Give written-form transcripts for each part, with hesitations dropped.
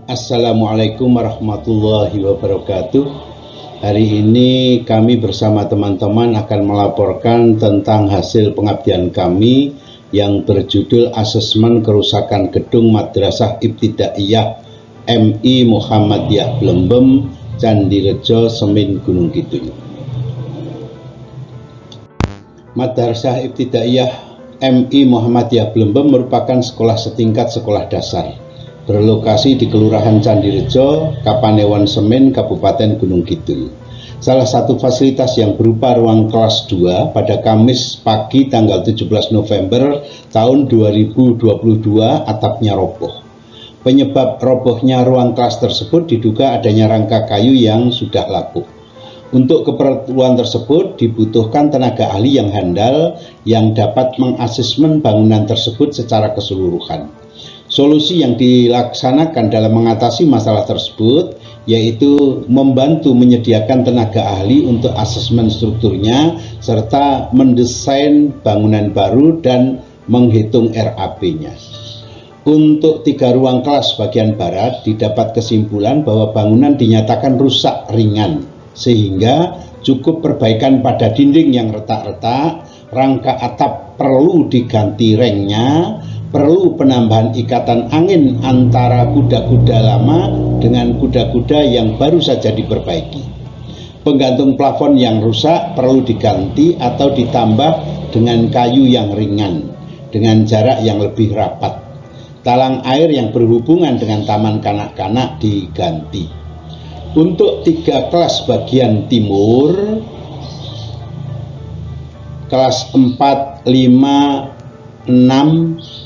Assalamualaikum warahmatullahi wabarakatuh. Hari ini kami bersama teman-teman akan melaporkan tentang hasil pengabdian kami yang berjudul Asesmen Kerusakan Gedung Madrasah Ibtidaiyah MI Muhammadiyah Blembem, Candirejo, Semin, Gunung Kidul. Madrasah Ibtidaiyah MI Muhammadiyah Blembem merupakan sekolah setingkat sekolah dasar berlokasi di Kelurahan Candirejo, Kapanewon Semin, Kabupaten Gunung Kidul. Salah satu fasilitas yang berupa ruang kelas 2 pada Kamis pagi tanggal 17 November tahun 2022 atapnya roboh. Penyebab robohnya ruang kelas tersebut diduga adanya rangka kayu yang sudah lapuk. Untuk keperluan tersebut dibutuhkan tenaga ahli yang handal yang dapat mengasesmen bangunan tersebut secara keseluruhan. Solusi yang dilaksanakan dalam mengatasi masalah tersebut yaitu membantu menyediakan tenaga ahli untuk asesmen strukturnya serta mendesain bangunan baru dan menghitung RAB-nya. Untuk 3 ruang kelas bagian barat didapat kesimpulan bahwa bangunan dinyatakan rusak ringan sehingga cukup perbaikan pada dinding yang retak-retak, rangka atap perlu diganti rengnya, perlu penambahan ikatan angin antara kuda-kuda lama dengan kuda-kuda yang baru saja diperbaiki. Penggantung plafon yang rusak perlu diganti atau ditambah dengan kayu yang ringan dengan jarak yang lebih rapat. Talang air yang berhubungan dengan taman kanak-kanak diganti. Untuk 3 kelas bagian timur, kelas 4, 5, 6,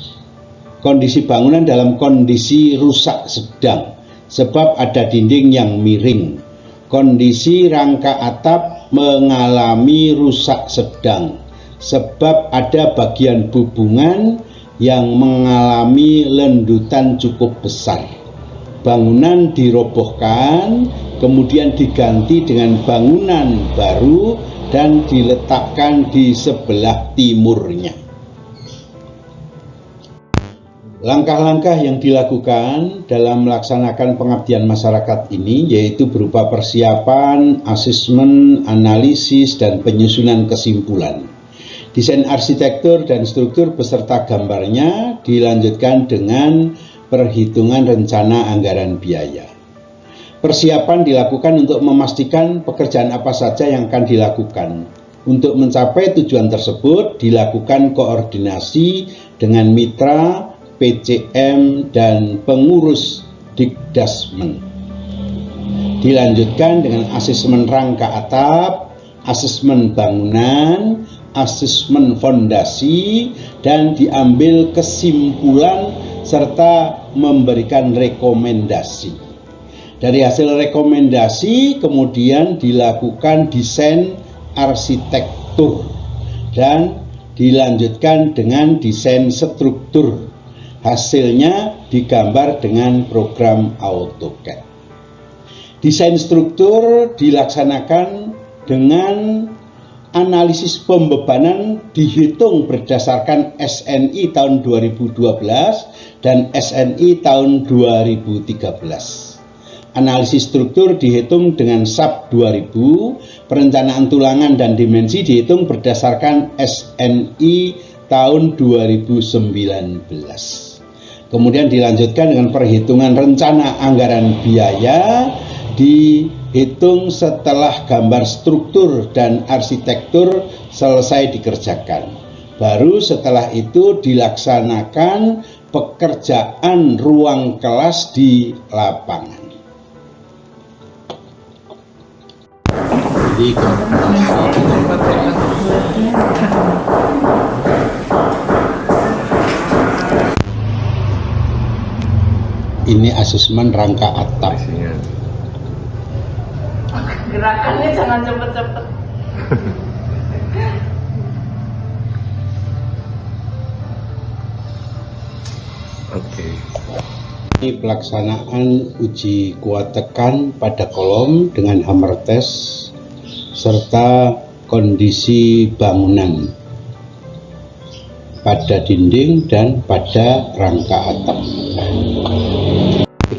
kondisi bangunan dalam kondisi rusak sedang sebab ada dinding yang miring. Kondisi rangka atap mengalami rusak sedang sebab ada bagian bubungan yang mengalami lendutan cukup besar. Bangunan dirobohkan, kemudian diganti dengan bangunan baru dan diletakkan di sebelah timurnya. Langkah-langkah yang dilakukan dalam melaksanakan pengabdian masyarakat ini yaitu berupa persiapan, asesmen, analisis, dan penyusunan kesimpulan. Desain arsitektur dan struktur beserta gambarnya dilanjutkan dengan perhitungan rencana anggaran biaya. Persiapan dilakukan untuk memastikan pekerjaan apa saja yang akan dilakukan. Untuk mencapai tujuan tersebut dilakukan koordinasi dengan mitra, PCM, dan pengurus Dikdasmen. Dilanjutkan dengan asesmen rangka atap, asesmen bangunan, asesmen fondasi, dan diambil kesimpulan serta memberikan rekomendasi. Dari hasil rekomendasi kemudian dilakukan desain arsitektur dan dilanjutkan dengan desain struktur. Hasilnya digambar dengan program AutoCAD. Desain struktur dilaksanakan dengan analisis pembebanan dihitung berdasarkan SNI tahun 2012 dan SNI tahun 2013. Analisis struktur dihitung dengan SAP 2000, perencanaan tulangan dan dimensi dihitung berdasarkan SNI tahun 2019. Kemudian dilanjutkan dengan perhitungan rencana anggaran biaya dihitung setelah gambar struktur dan arsitektur selesai dikerjakan. Baru setelah itu dilaksanakan pekerjaan ruang kelas di lapangan. Jadi ini asesmen rangka atap. Gerakannya jangan cepet-cepet. Oke. Ini pelaksanaan uji kuat tekan pada kolom dengan hammer test serta kondisi bangunan pada dinding dan pada rangka atap.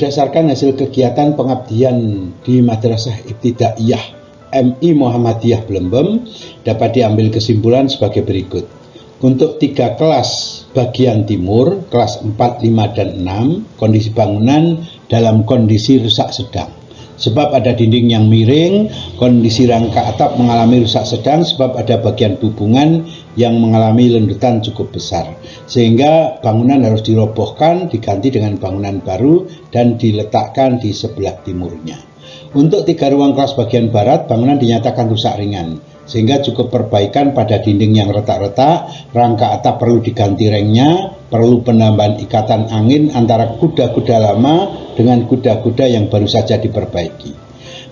Berdasarkan hasil kegiatan pengabdian di Madrasah Ibtidaiyah MI Muhammadiyah Blembem, dapat diambil kesimpulan sebagai berikut. Untuk 3 kelas bagian timur, kelas 4, 5, dan 6, kondisi bangunan dalam kondisi rusak sedang. Sebab ada dinding yang miring, kondisi rangka atap mengalami rusak sedang sebab ada bagian hubungan yang mengalami lendutan cukup besar. Sehingga bangunan harus dirobohkan, diganti dengan bangunan baru dan diletakkan di sebelah timurnya. Untuk 3 ruang kelas bagian barat, bangunan dinyatakan rusak ringan, sehingga cukup perbaikan pada dinding yang retak-retak, rangka atap perlu diganti rengnya, perlu penambahan ikatan angin antara kuda-kuda lama dengan kuda-kuda yang baru saja diperbaiki.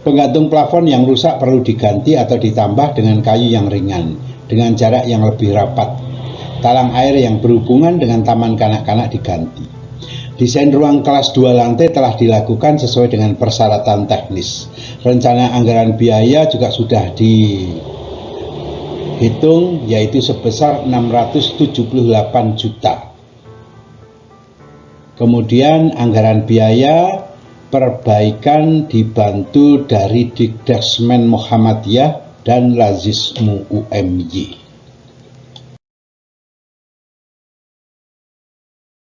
Penggantung plafon yang rusak perlu diganti atau ditambah dengan kayu yang ringan, dengan jarak yang lebih rapat. Talang air yang berhubungan dengan taman kanak-kanak diganti. Desain ruang kelas 2 lantai telah dilakukan sesuai dengan persyaratan teknis. Rencana anggaran biaya juga sudah dihitung, yaitu sebesar 678 juta. Kemudian anggaran biaya perbaikan dibantu dari Dikdesmen Muhammadiyah dan Lazismu UMY.